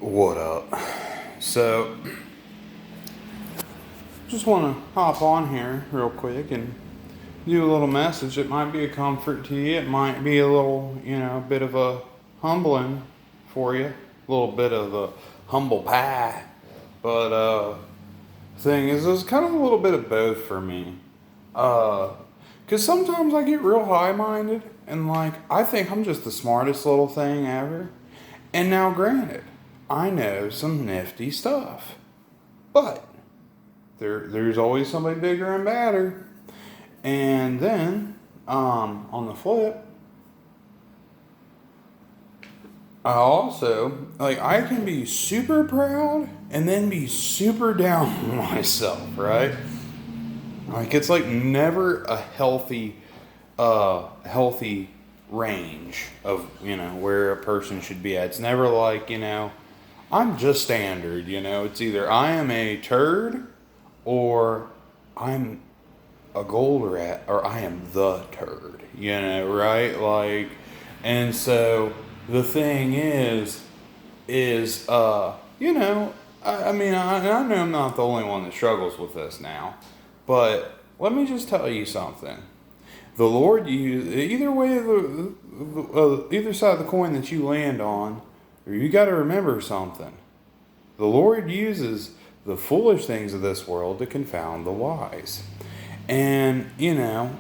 What up? So, just want to hop on here real quick and do a little message. It might be a comfort to you. It might be a little, a bit of a humbling for you. A little bit of a humble pie. But, thing is, it's kind of a little bit of both for me. Because sometimes I get real high-minded and, I think I'm just the smartest little thing ever. And now, granted, I know some nifty stuff. But there's always somebody bigger and badder. And then, on the flip, I also, I can be super proud and then be super down on myself, right? It's never a healthy range of, where a person should be at. It's never I'm just standard, It's either I am a turd or I'm a gold rat or I am the turd, right? And so the thing I know I'm not the only one that struggles with this now, but let me just tell you something. The Lord either way either side of the coin that you land on, you got to remember something. The Lord uses the foolish things of this world to confound the wise. And, and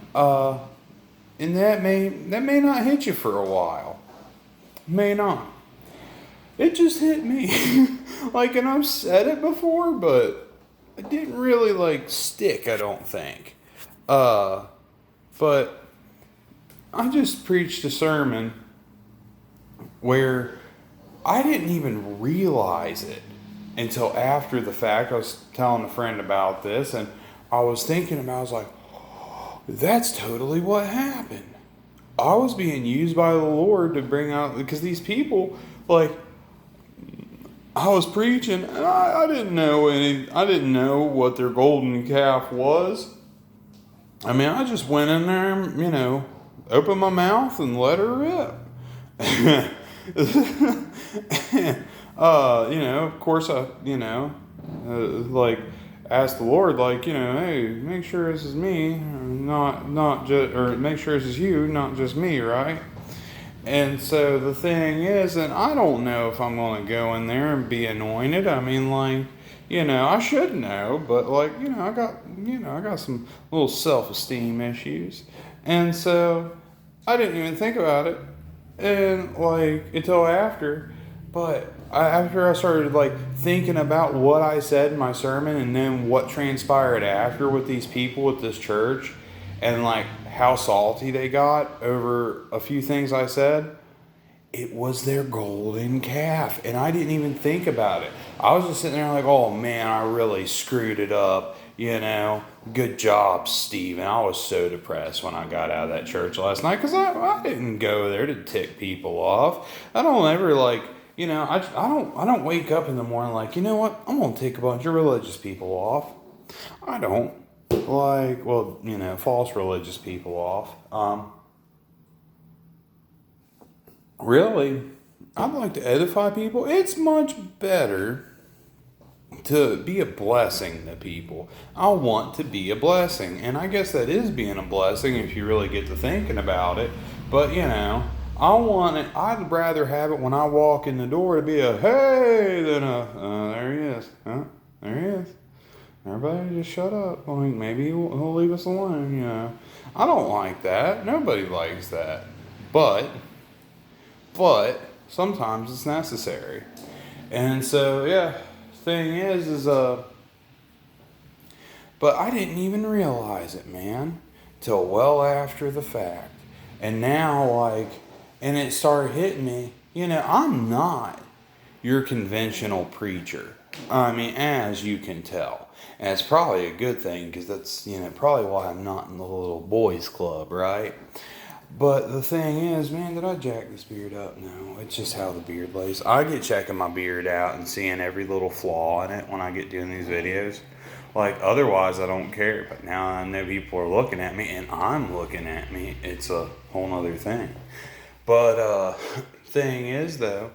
that may not hit you for a while. May not. It just hit me. And I've said it before, but it didn't really stick, I don't think. But I just preached a sermon where I didn't even realize it until after the fact. I was telling a friend about this, and I was thinking about it. I was like, oh, that's totally what happened. I was being used by the Lord to bring out, because these people, I was preaching, and I didn't know what their golden calf was. I just went in there, opened my mouth and let her rip. Of course I, asked the Lord, hey, make sure this is me, not just, or make sure this is you, not just me, right? And so the thing is, and I don't know if I'm going to go in there and be anointed. I should know, but I got some little self-esteem issues. And so I didn't even think about it. And until after, but after I started thinking about what I said in my sermon and then what transpired after with these people at this church and how salty they got over a few things I said, it was their golden calf. And I didn't even think about it. I was just sitting there oh man, I really screwed it up. Good job, Steve. And I was so depressed when I got out of that church last night because I didn't go there to tick people off. I don't ever I don't wake up in the morning you know what? I'm going to tick a bunch of religious people off. I don't. False religious people off. Really, I'd like to edify people. It's much better to be a blessing to people. I want to be a blessing. And I guess that is being a blessing if you really get to thinking about it. But, I'd rather have it when I walk in the door to be a hey than a there he is. Huh? There he is. Everybody just shut up. Maybe he'll leave us alone, I don't like that. Nobody likes that. But sometimes it's necessary. And so, yeah, thing is, but I didn't even realize it, man, till well after the fact. And now, and it started hitting me, I'm not your conventional preacher. As you can tell. And it's probably a good thing because that's, probably why I'm not in the little boys club, right? But the thing is, man, did I jack this beard up? No, it's just how the beard lays. I get checking my beard out and seeing every little flaw in it when I get doing these videos. Otherwise, I don't care. But now I know people are looking at me and I'm looking at me. It's a whole nother thing. But thing is, though,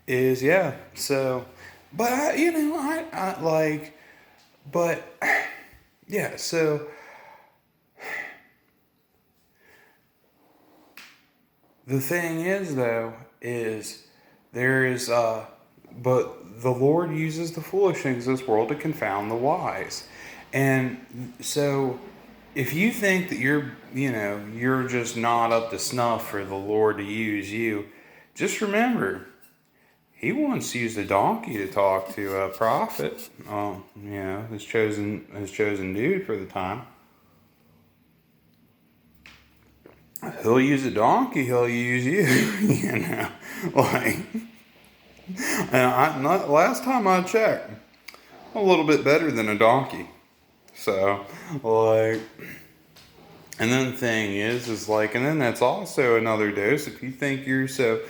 is, yeah. So, but I like, but yeah. So the thing is, though, is there is, but the Lord uses the foolish things of this world to confound the wise. And so if you think that you're just not up to snuff for the Lord to use you, just remember, He once used a donkey to talk to a prophet, his chosen dude for the time. He'll use a donkey, he'll use you, like, last time I checked, a little bit better than a donkey. So, like, and then the thing is like, and then that's also another dose. If you think you're so,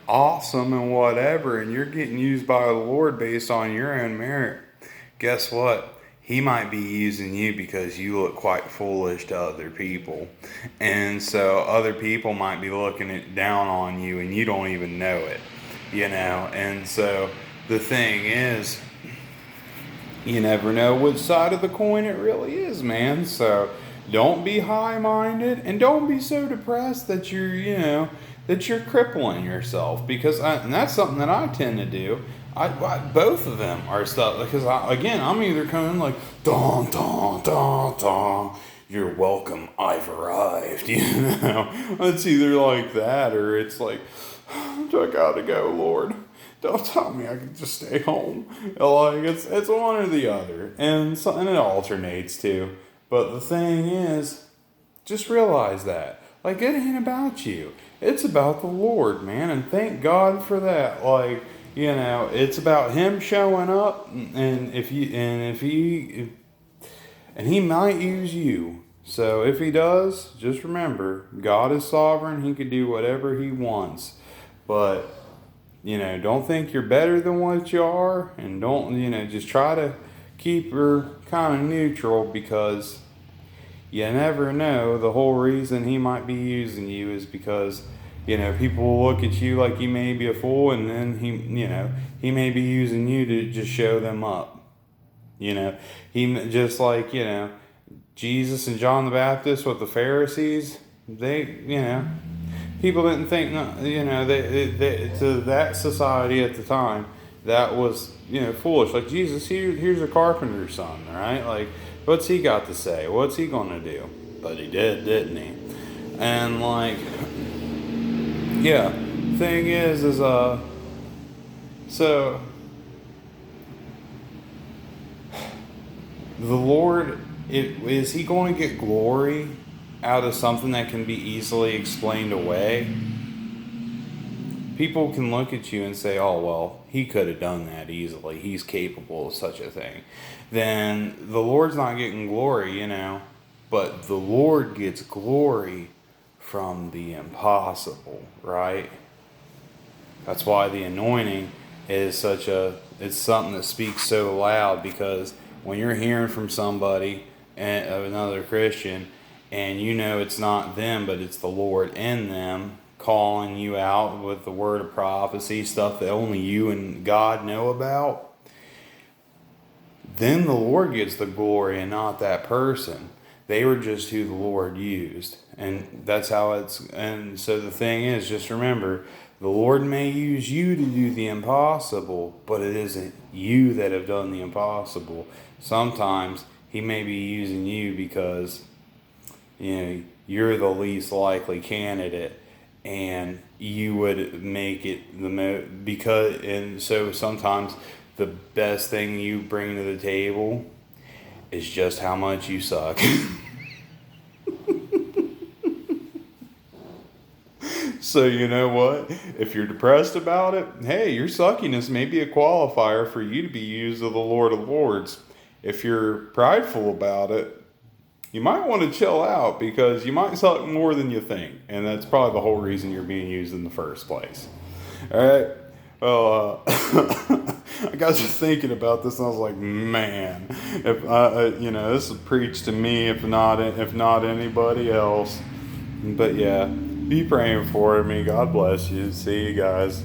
awesome and whatever, and you're getting used by the Lord based on your own merit, guess what? He might be using you because you look quite foolish to other people. And so other people might be looking down on you and you don't even know it, And so the thing is, you never know which side of the coin it really is, man. So don't be high-minded and don't be so depressed that you're crippling yourself, because and that's something that I tend to do. I both of them are stuff, because I'm either coming like don don don don, you're welcome, I've arrived. It's either like that or it's like, I gotta go, Lord. Don't tell me I can just stay home. Like it's one or the other, and it alternates too. But the thing is, just realize that. Like, it ain't about you. It's about the Lord, man. And thank God for that. Like, it's about Him showing up, and He might use you. So if He does, just remember, God is sovereign. He can do whatever He wants. But, don't think you're better than what you are, and don't, just try to keep her kind of neutral, because you never know. The whole reason He might be using you is because, people will look at you like you may be a fool, and then He may be using you to just show them up. He just like, Jesus and John the Baptist with the Pharisees, people didn't think, they to that society at the time, that was, foolish. Like, Jesus, here's a carpenter's son, right? Like, what's he got to say? What's he gonna do? But he did, didn't he? And like, yeah, thing is so the Lord, is He going to get glory out of something that can be easily explained away? People can look at you and say, oh, well, He could have done that easily. He's capable of such a thing. Then the Lord's not getting glory, but the Lord gets glory from the impossible, right? That's why the anointing is it's something that speaks so loud, because when you're hearing from somebody, another Christian, and it's not them, but it's the Lord in them, calling you out with the word of prophecy, stuff that only you and God know about, then the Lord gets the glory and not that person. They were just who the Lord used. And that's how and so the thing is, just remember, the Lord may use you to do the impossible, but it isn't you that have done the impossible. Sometimes He may be using you because, you're the least likely candidate, and you would make it the most, and so sometimes the best thing you bring to the table is just how much you suck. So you know what? If you're depressed about it, hey, your suckiness may be a qualifier for you to be used of the Lord of Lords. If you're prideful about it, you might want to chill out, because you might suck more than you think. And that's probably the whole reason you're being used in the first place. All right? Well, I got just thinking about this, and I was like, man, if this is preached to me, if not anybody else. But yeah, be praying for me. God bless you. See you guys.